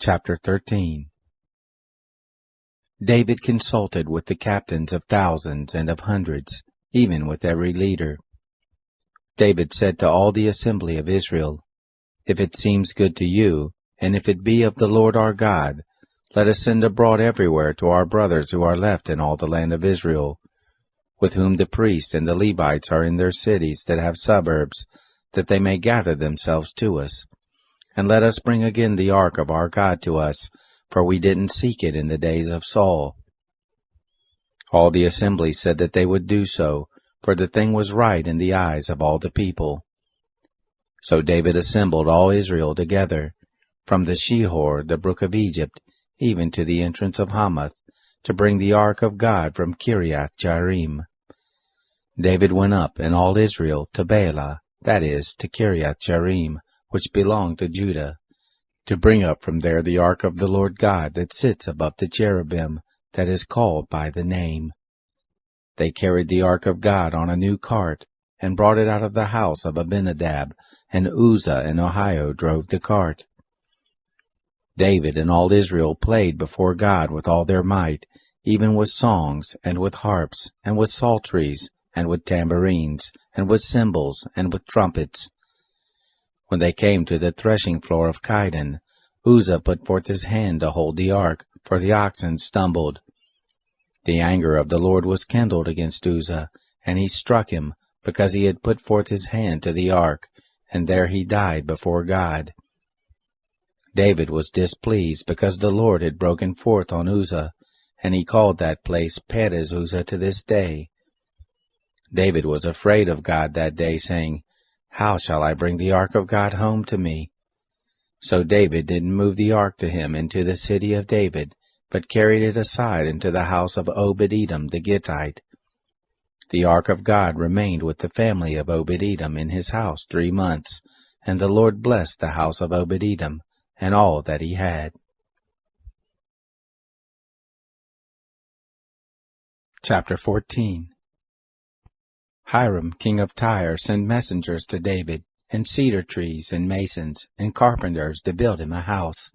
Chapter 13. David consulted with the captains of thousands and of hundreds, even with every leader. David said to all the assembly of Israel, If it seems good to you, and if it be of the Lord our God, let us send abroad everywhere to our brothers who are left in all the land of Israel, with whom the priests and the Levites are in their cities that have suburbs, that they may gather themselves to us. And let us bring again the ark of our God to us, for we didn't seek it in the days of Saul. All the assembly said that they would do so, for the thing was right in the eyes of all the people. So David assembled all Israel together, from the Shihor, the brook of Egypt, even to the entrance of Hamath, to bring the ark of God from Kiriath-Jearim. David went up, and all Israel, to Baalah, that is, to Kiriath-Jearim, which belonged to Judah, to bring up from there the ark of the Lord God that sits above the cherubim, that is called by the name. They carried the ark of God on a new cart, and brought it out of the house of Abinadab, and Uzzah and Ahio drove the cart. David and all Israel played before God with all their might, even with songs, and with harps, and with psalteries, and with tambourines, and with cymbals, and with trumpets. When they came to the threshing floor of Chidon, Uzzah put forth his hand to hold the ark, for the oxen stumbled. The anger of the Lord was kindled against Uzzah, and he struck him, because he had put forth his hand to the ark, and there he died before God. David was displeased, because the Lord had broken forth on Uzzah, and he called that place Perez-Uzzah to this day. David was afraid of God that day, saying, How shall I bring the ark of God home to me? So David didn't move the ark to him into the city of David, but carried it aside into the house of Obed-Edom the Gittite. The ark of God remained with the family of Obed-Edom in his house 3 months, and the Lord blessed the house of Obed-Edom, and all that he had. Chapter 14. Hiram king of Tyre sent messengers to David, and cedar trees, and masons, and carpenters to build him a house.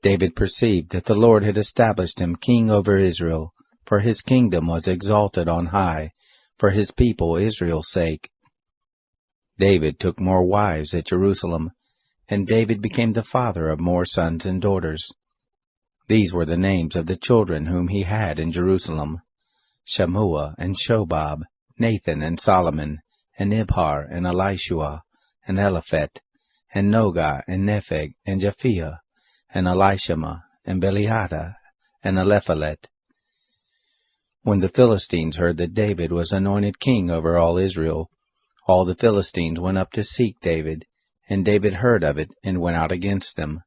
David perceived that the Lord had established him king over Israel, for his kingdom was exalted on high, for his people Israel's sake. David took more wives at Jerusalem, and David became the father of more sons and daughters. These were the names of the children whom he had in Jerusalem: Shammua and Shobab, Nathan and Solomon, and Ibhar and Elishua, and Eliphet, and Nogah and Nepheg, and Japhia, and Elishama, and Beliada, and Elephalet. When the Philistines heard that David was anointed king over all Israel, all the Philistines went up to seek David, and David heard of it, and went out against them.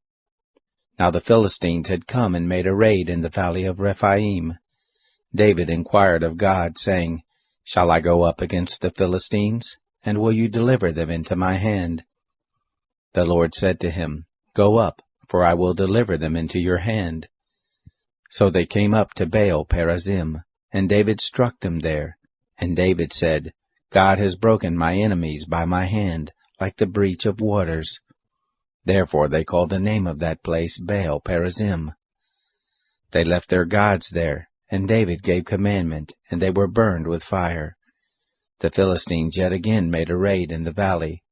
Now the Philistines had come and made a raid in the valley of Rephaim. David inquired of God, saying, Shall I go up against the Philistines, and will you deliver them into my hand? The Lord said to him, Go up, for I will deliver them into your hand. So they came up to Baal Perazim, and David struck them there. And David said, God has broken my enemies by my hand, like the breach of waters. Therefore they called the name of that place Baal Perazim. They left their gods there, and David gave commandment, and they were burned with fire. The Philistines yet again made a raid in the valley.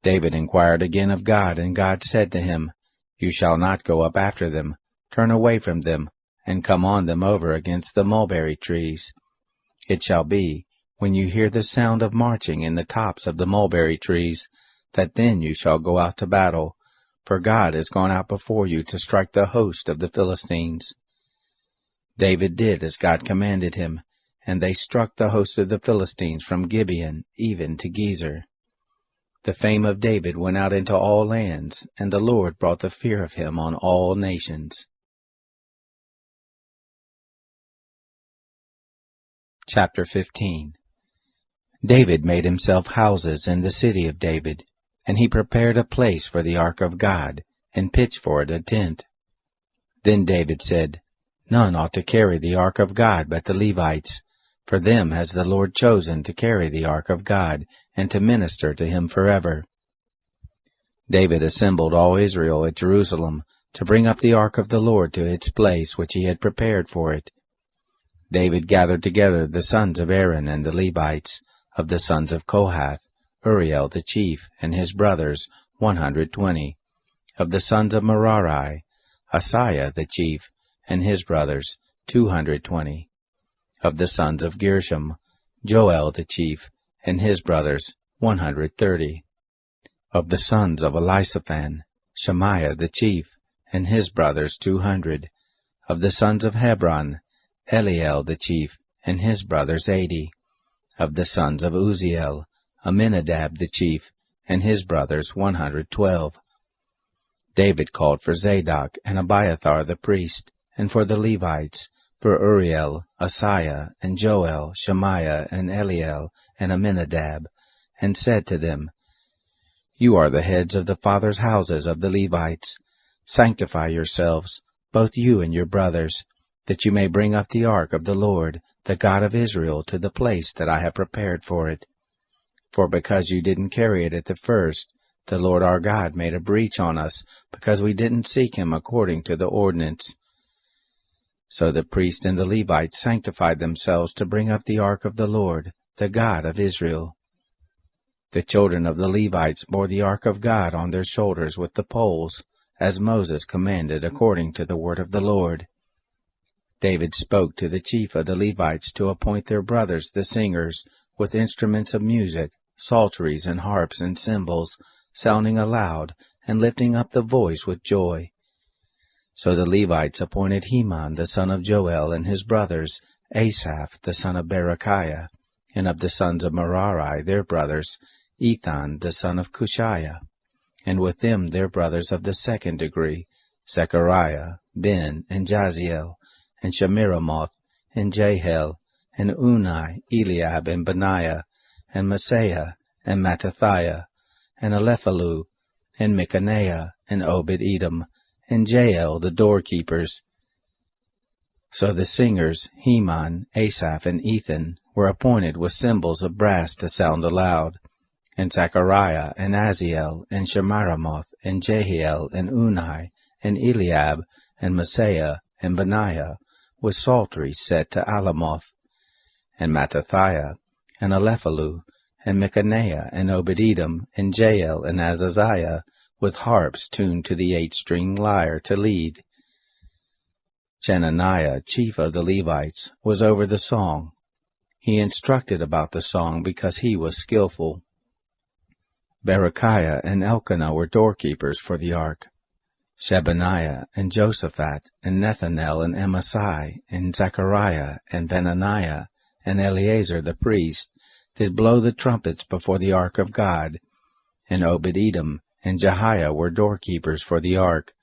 David inquired again of God, and God said to him, You shall not go up after them. Turn away from them, and come on them over against the mulberry trees. It shall be, when you hear the sound of marching in the tops of the mulberry trees, that then you shall go out to battle, for God has gone out before you to strike the host of the Philistines. David did as God commanded him, and they struck the host of the Philistines from Gibeon even to Gezer. The fame of David went out into all lands, and the Lord brought the fear of him on all nations. Chapter 15. David made himself houses in the city of David, and he prepared a place for the ark of God, and pitched for it a tent. Then David said, None ought to carry the ark of God but the Levites, for them has the Lord chosen to carry the ark of God, and to minister to him forever. David assembled all Israel at Jerusalem, to bring up the ark of the Lord to its place which he had prepared for it. David gathered together the sons of Aaron and the Levites, of the sons of Kohath, Uriel the chief, and his brothers, 120. Of the sons of Merari, Asaiah the chief, and his brothers, 220. Of the sons of Gershom, Joel the chief, and his brothers, 130. Of the sons of Elisaphan, Shemaiah the chief, and his brothers, 200. Of the sons of Hebron, Eliel the chief, and his brothers, 80. Of the sons of Uzziel, Aminadab the chief, and his brothers, 112. David called for Zadok and Abiathar the priest, and for the Levites, for Uriel, Asaiah, and Joel, Shemaiah, and Eliel, and Aminadab, and said to them, You are the heads of the fathers' houses of the Levites. Sanctify yourselves, both you and your brothers, that you may bring up the ark of the Lord, the God of Israel, to the place that I have prepared for it. For because you didn't carry it at the first, the Lord our God made a breach on us, because we didn't seek him according to the ordinance. So the priest and the Levites sanctified themselves to bring up the ark of the Lord, the God of Israel. The children of the Levites bore the ark of God on their shoulders with the poles, as Moses commanded according to the word of the Lord. David spoke to the chief of the Levites to appoint their brothers the singers, with instruments of music, psalteries and harps and cymbals, sounding aloud, and lifting up the voice with joy. So the Levites appointed Heman the son of Joel and his brothers, Asaph the son of Berechiah, and of the sons of Merari their brothers, Ethan the son of Cushiah, and with them their brothers of the second degree, Zechariah, Ben, and Jaziel, and Shemiramoth, and Jehiel, and Unai, Eliab, and Benaiah, and Maaseiah, and Mattathiah, and Alephalu, and Micaiah, and Obed-Edom, and Jael the doorkeepers. So the singers, Heman, Asaph, and Ethan, were appointed with cymbals of brass to sound aloud, and Zechariah, and Aziel, and Shemiramoth, and Jehiel, and Unai, and Eliab, and Maaseiah, and Benaiah, with psalteries set to Alamoth, and Mattathiah, and Alephalu, and Micaiah, and Obed-Edom, and Jael, and Azaziah, with harps tuned to the 8-string lyre to lead. Chenaniah, chief of the Levites, was over the song. He instructed about the song because he was skillful. Berechiah and Elkanah were doorkeepers for the ark. Shebaniah and Josaphat and Nethanel and Amasai and Zechariah and Benaniah and Eleazar the priest did blow the trumpets before the ark of God, and Obed-Edom and Jehiah were doorkeepers for the ark.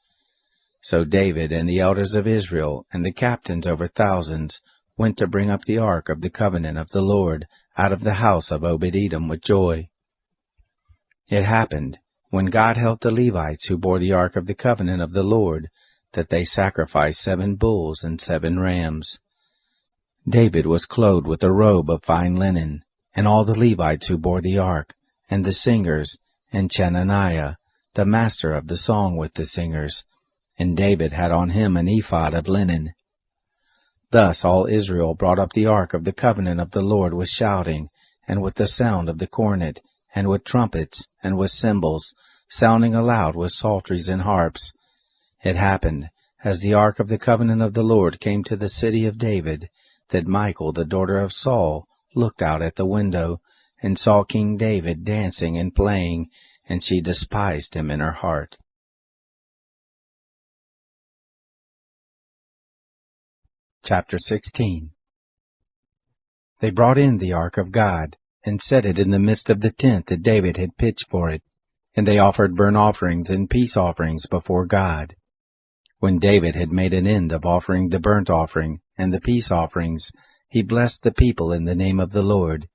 So David and the elders of Israel and the captains over thousands went to bring up the ark of the covenant of the Lord out of the house of Obed-Edom with joy. It happened, when God helped the Levites who bore the ark of the covenant of the Lord, that they sacrificed 7 bulls and 7 rams. David was clothed with a robe of fine linen, and all the Levites who bore the ark, and the singers, and Chenaniah, the master of the song with the singers, and David had on him an ephod of linen. Thus all Israel brought up the ark of the covenant of the Lord with shouting, and with the sound of the cornet, and with trumpets, and with cymbals, sounding aloud with psalteries and harps. It happened, as the ark of the covenant of the Lord came to the city of David, that Michal the daughter of Saul looked out at the window, and saw King David dancing and playing, and she despised him in her heart. Chapter 16. They brought in the ark of God, and set it in the midst of the tent that David had pitched for it, and they offered burnt offerings and peace offerings before God. When David had made an end of offering the burnt offering and the peace offerings, he blessed the people in the name of the Lord.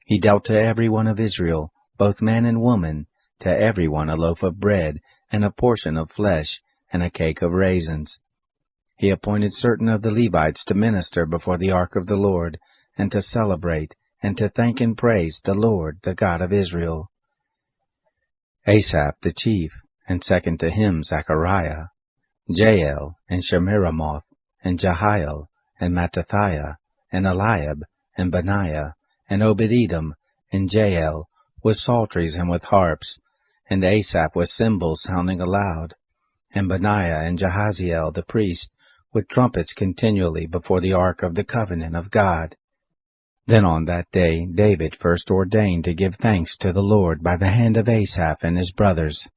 He dealt to every one of Israel, both man and woman, to every one a loaf of bread, and a portion of flesh, and a cake of raisins. He appointed certain of the Levites to minister before the ark of the Lord, and to celebrate, and to thank and praise the Lord, the God of Israel. Asaph the chief, and second to him Zechariah, Jael, and Shemiramoth, and Jehiel, and Mattathiah, and Eliab, and Benaiah, and Obed-Edom, and Jael, with psalteries and with harps, and Asaph with cymbals sounding aloud, and Benaiah and Jahaziel the priest, with trumpets continually before the ark of the covenant of God. Then on that day David first ordained to give thanks to the Lord by the hand of Asaph and his brothers.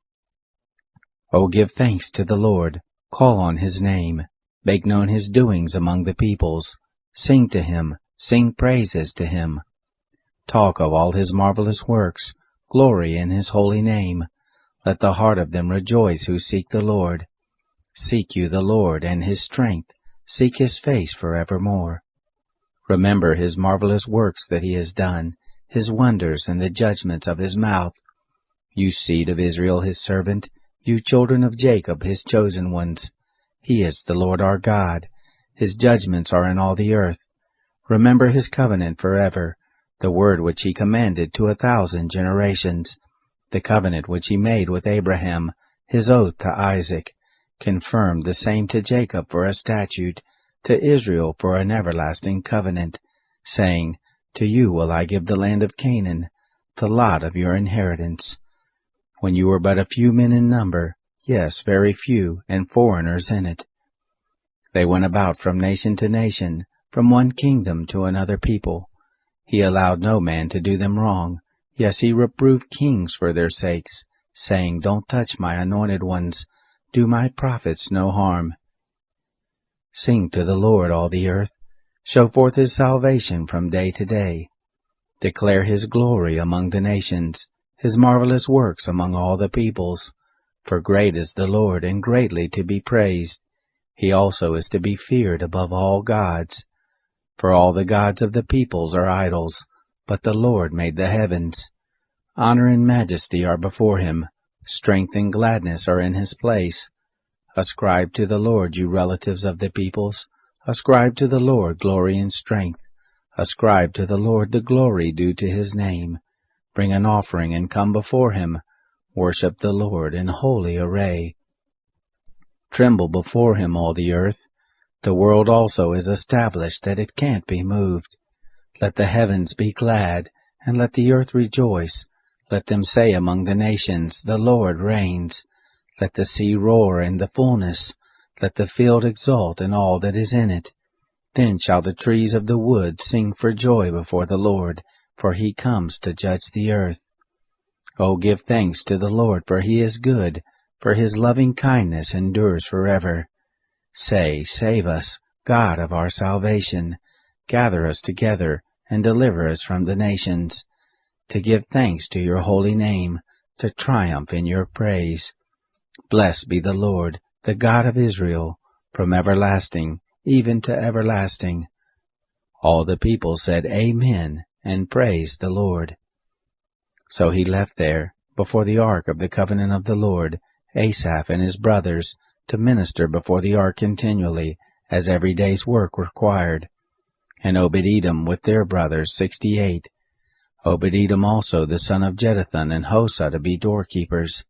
O give thanks to the Lord, call on his name, make known his doings among the peoples, sing to him, sing praises to him. Talk of all his marvelous works, glory in his holy name. Let the heart of them rejoice who seek the Lord. Seek you the Lord and his strength, seek his face forevermore. Remember his marvelous works that he has done, his wonders and the judgments of his mouth. You seed of Israel his servant, you children of Jacob his chosen ones. He is the Lord our God. His judgments are in all the earth. Remember his covenant forever, the word which he commanded to 1,000 generations, the covenant which he made with Abraham, his oath to Isaac, confirmed the same to Jacob for a statute, to Israel for an everlasting covenant, saying, To you will I give the land of Canaan, the lot of your inheritance. When you were but a few men in number, yes, very few, and foreigners in it. They went about from nation to nation, from one kingdom to another people. He allowed no man to do them wrong. Yes, he reproved kings for their sakes, saying, Don't touch my anointed ones, do my prophets no harm. Sing to the Lord, all the earth. Show forth his salvation from day to day. Declare his glory among the nations, his marvelous works among all the peoples. For great is the Lord, and greatly to be praised. He also is to be feared above all gods. For all the gods of the peoples are idols, but the Lord made the heavens. Honor and majesty are before him, strength and gladness are in his place. Ascribe to the Lord, you relatives of the peoples. Ascribe to the Lord glory and strength. Ascribe to the Lord the glory due to his name. Bring an offering and come before him. Worship the Lord in holy array. Tremble before him, all the earth. The world also is established that it can't be moved. Let the heavens be glad, and let the earth rejoice. Let them say among the nations, The Lord reigns. Let the sea roar in the fullness. Let the field exult in all that is in it. Then shall the trees of the wood sing for joy before the Lord, for he comes to judge the earth. O give thanks to the Lord, for he is good, for his loving kindness endures forever. Say, Save us, God of our salvation. Gather us together, and deliver us from the nations, to give thanks to your holy name, to triumph in your praise. Blessed be the Lord, the God of Israel, from everlasting, even to everlasting. All the people said, Amen, and praised the Lord. So he left there, before the ark of the covenant of the Lord, Asaph and his brothers, to minister before the ark continually, as every day's work required. And Obed-Edom with their brothers 68. Obed-Edom also the son of Jeduthun and Hosah to be doorkeepers.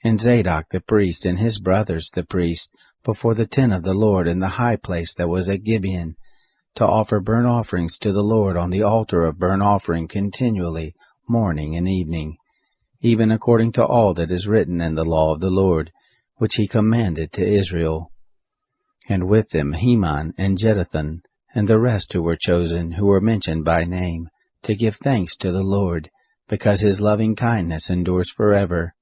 And Zadok the priest and his brothers the priest, before the tent of the Lord in the high place that was at Gibeon, to offer burnt offerings to the Lord on the altar of burnt offering continually, morning and evening, even according to all that is written in the law of the Lord, which he commanded to Israel. And with them Heman and Jeduthun, and the rest who were chosen, who were mentioned by name, to give thanks to the Lord, because his loving kindness endures forever.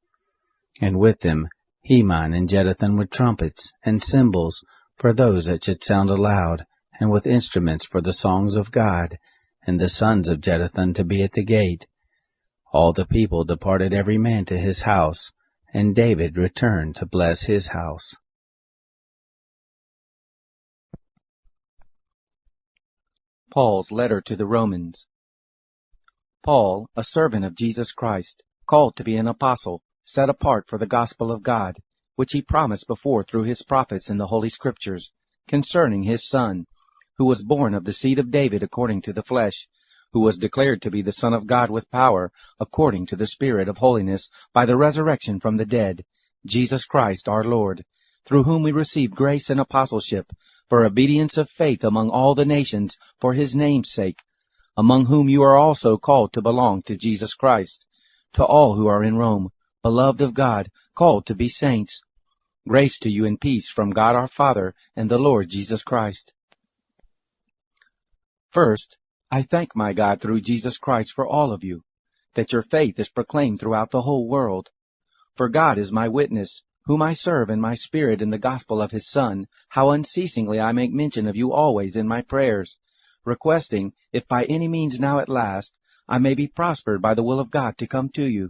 And with them Heman and Jeduthun with trumpets and cymbals, for those that should sound aloud, and with instruments for the songs of God, and the sons of Jeduthun to be at the gate. All the people departed every man to his house, and David returned to bless his house. Paul's letter to the Romans. Paul, a servant of Jesus Christ, called to be an apostle, set apart for the gospel of God, which he promised before through his prophets in the Holy Scriptures, concerning his Son, who was born of the seed of David according to the flesh, who was declared to be the Son of God with power, according to the Spirit of holiness, by the resurrection from the dead, Jesus Christ our Lord, through whom we received grace and apostleship, for obedience of faith among all the nations, for his name's sake, among whom you are also called to belong to Jesus Christ. To all who are in Rome, beloved of God, called to be saints, grace to you and peace from God our Father and the Lord Jesus Christ. First, I thank my God through Jesus Christ for all of you, that your faith is proclaimed throughout the whole world. For God is my witness, whom I serve in my spirit in the gospel of his Son, how unceasingly I make mention of you always in my prayers, requesting, if by any means now at last, I may be prospered by the will of God to come to you.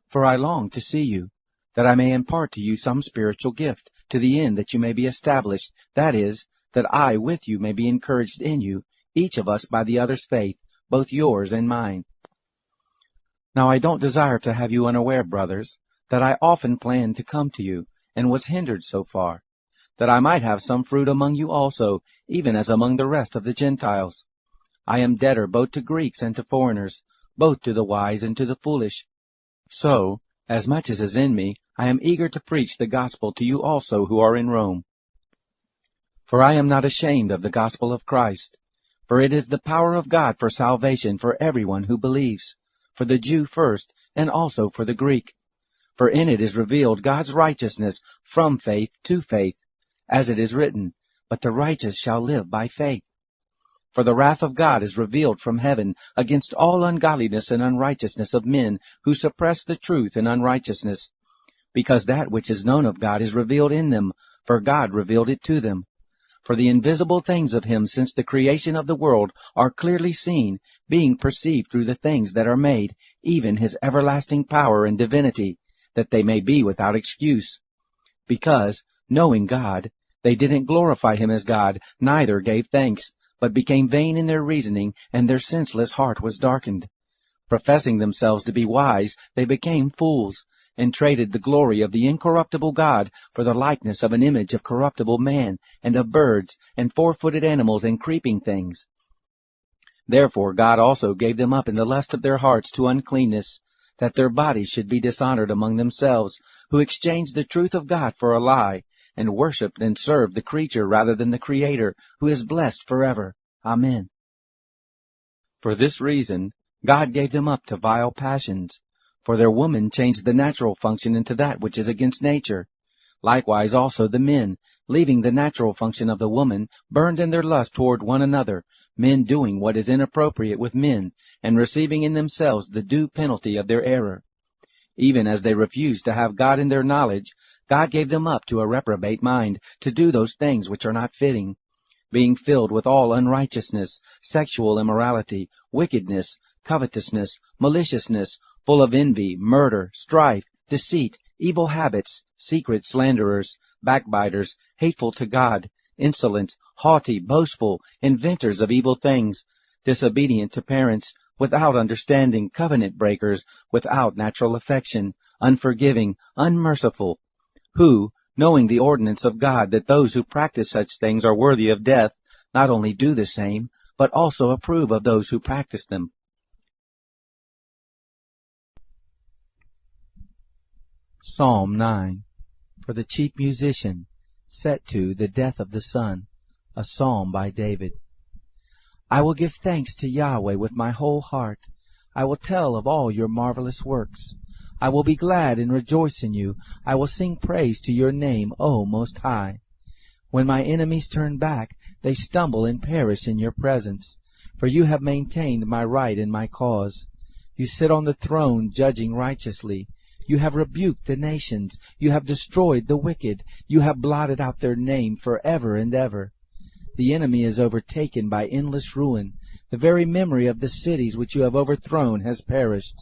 For I long to see you, that I may impart to you some spiritual gift, to the end that you may be established, that is, that I with you may be encouraged in you, each of us by the other's faith, both yours and mine. Now I don't desire to have you unaware, brothers, that I often planned to come to you, and was hindered so far, that I might have some fruit among you also, even as among the rest of the Gentiles. I am debtor both to Greeks and to foreigners, both to the wise and to the foolish. So, as much as is in me, I am eager to preach the gospel to you also who are in Rome. For I am not ashamed of the gospel of Christ, for it is the power of God for salvation for everyone who believes, for the Jew first, and also for the Greek. For in it is revealed God's righteousness from faith to faith, as it is written, But the righteous shall live by faith. For the wrath of God is revealed from heaven against all ungodliness and unrighteousness of men who suppress the truth in unrighteousness, because that which is known of God is revealed in them, for God revealed it to them. For the invisible things of him since the creation of the world are clearly seen, being perceived through the things that are made, even his everlasting power and divinity, that they may be without excuse. Because, knowing God, they didn't glorify him as God, neither gave thanks, but became vain in their reasoning, and their senseless heart was darkened. Professing themselves to be wise, they became fools, and traded the glory of the incorruptible God for the likeness of an image of corruptible man, and of birds, and four-footed animals, and creeping things. Therefore God also gave them up in the lust of their hearts to uncleanness, that their bodies should be dishonored among themselves, who exchanged the truth of God for a lie, and worshipped and served the creature rather than the Creator, who is blessed forever. Amen. For this reason, God gave them up to vile passions. For their woman changed the natural function into that which is against nature. Likewise also the men, leaving the natural function of the woman, burned in their lust toward one another, men doing what is inappropriate with men, and receiving in themselves the due penalty of their error. Even as they refused to have God in their knowledge, God gave them up to a reprobate mind, to do those things which are not fitting, being filled with all unrighteousness, sexual immorality, wickedness, covetousness, maliciousness, full of envy, murder, strife, deceit, evil habits, secret slanderers, backbiters, hateful to God, insolent, haughty, boastful, inventors of evil things, disobedient to parents, without understanding, covenant breakers, without natural affection, unforgiving, unmerciful, who, knowing the ordinance of God that those who practice such things are worthy of death, not only do the same, but also approve of those who practice them. Psalm 9. For the chief musician, set to the death of the Son, a psalm by David. I will give thanks to Yahweh with my whole heart. I will tell of all your marvelous works. I will be glad and rejoice in you. I will sing praise to your name, O Most High. When my enemies turn back, they stumble and perish in your presence. For you have maintained my right and my cause. You sit on the throne judging righteously. You have rebuked the nations. You have destroyed the wicked. You have blotted out their name forever and ever. The enemy is overtaken by endless ruin. The very memory of the cities which you have overthrown has perished.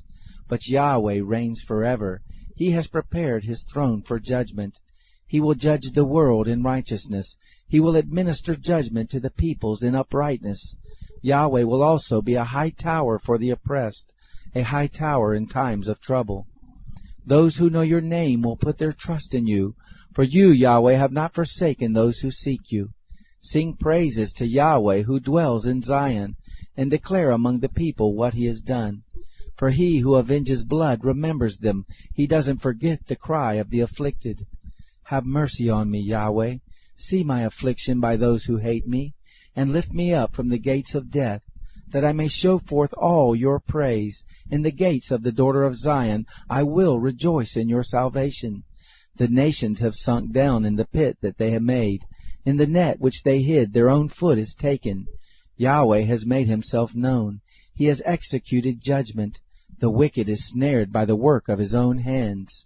But Yahweh reigns forever. He has prepared his throne for judgment. He will judge the world in righteousness. He will administer judgment to the peoples in uprightness. Yahweh will also be a high tower for the oppressed, a high tower in times of trouble. Those who know your name will put their trust in you, for you, Yahweh, have not forsaken those who seek you. Sing praises to Yahweh who dwells in Zion, and declare among the people what he has done. For he who avenges blood remembers them. He doesn't forget the cry of the afflicted. Have mercy on me, Yahweh. See my affliction by those who hate me, and lift me up from the gates of death, that I may show forth all your praise. In the gates of the daughter of Zion I will rejoice in your salvation. The nations have sunk down in the pit that they have made. In the net which they hid their own foot is taken. Yahweh has made himself known. He has executed judgment. The wicked is snared by the work of his own hands.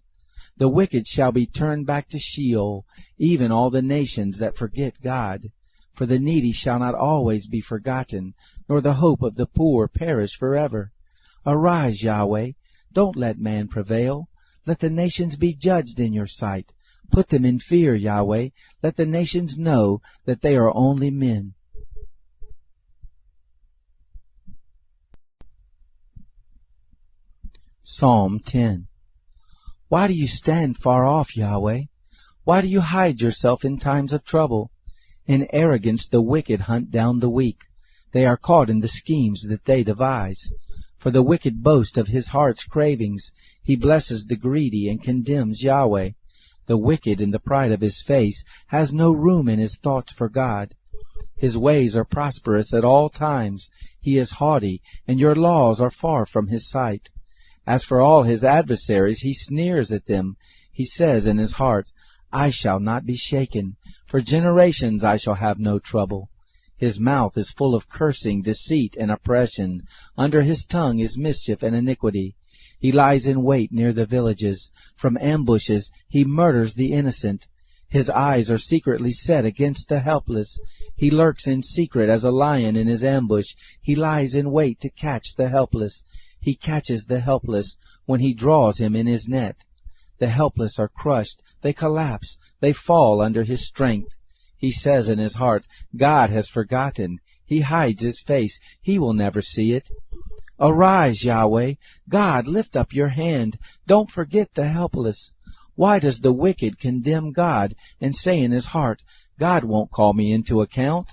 The wicked shall be turned back to Sheol, even all the nations that forget God. For the needy shall not always be forgotten, nor the hope of the poor perish forever. Arise, Yahweh, don't let man prevail. Let the nations be judged in your sight. Put them in fear, Yahweh. Let the nations know that they are only men. Psalm 10. Why do you stand far off, Yahweh? Why do you hide yourself in times of trouble? In arrogance the wicked hunt down the weak. They are caught in the schemes that they devise. For the wicked boast of his heart's cravings. He blesses the greedy and condemns Yahweh. The wicked in the pride of his face has no room in his thoughts for God. His ways are prosperous at all times. He is haughty, and your laws are far from his sight. As for all his adversaries, he sneers at them. He says in his heart, I shall not be shaken. For generations I shall have no trouble. His mouth is full of cursing, deceit, and oppression. Under his tongue is mischief and iniquity. He lies in wait near the villages. From ambushes he murders the innocent. His eyes are secretly set against the helpless. He lurks in secret as a lion in his ambush. He lies in wait to catch the helpless. He catches the helpless when he draws him in his net. The helpless are crushed, they collapse, they fall under his strength. He says in his heart, God has forgotten. He hides his face, he will never see it. Arise, Yahweh. God, lift up your hand. Don't forget the helpless. Why does the wicked condemn God and say in his heart, God won't call me into account?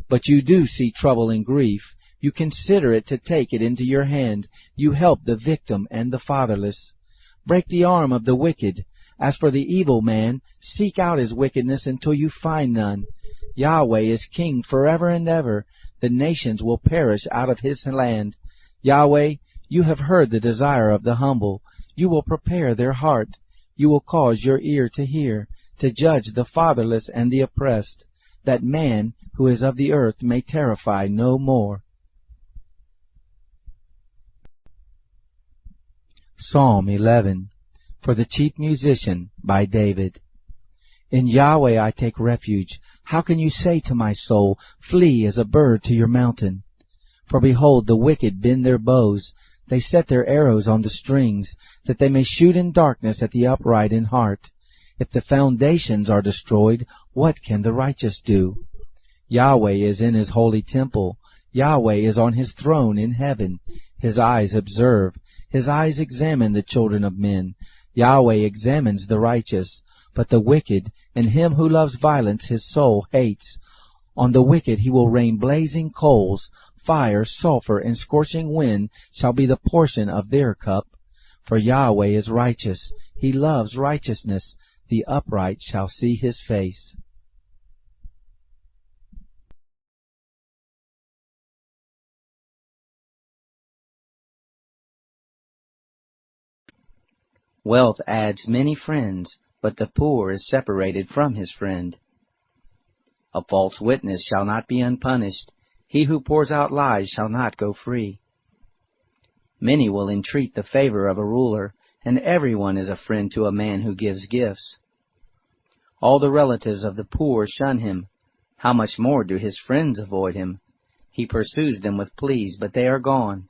But you do see trouble and grief. You consider it to take it into your hand. You help the victim and the fatherless. Break the arm of the wicked. As for the evil man, seek out his wickedness until you find none. Yahweh is king forever and ever. The nations will perish out of his land. Yahweh, you have heard the desire of the humble. You will prepare their heart. You will cause your ear to hear, to judge the fatherless and the oppressed, that man who is of the earth may terrify no more. Psalm 11. For the chief musician, by David. In Yahweh I take refuge. How can you say to my soul, flee as a bird to your mountain? For behold, the wicked bend their bows. They set their arrows on the strings, that they may shoot in darkness at the upright in heart. If the foundations are destroyed, what can the righteous do? Yahweh is in his holy temple. Yahweh is on his throne in heaven. His eyes observe. His eyes examine the children of men. Yahweh examines the righteous, but the wicked and him who loves violence his soul hates. On the wicked he will rain blazing coals. Fire, sulfur, and scorching wind shall be the portion of their cup. For Yahweh is righteous. He loves righteousness. The upright shall see his face. Wealth adds many friends, but the poor is separated from his friend. A false witness shall not be unpunished. He who pours out lies shall not go free. Many will entreat the favor of a ruler, and everyone is a friend to a man who gives gifts. All the relatives of the poor shun him. How much more do his friends avoid him? He pursues them with pleas, but they are gone.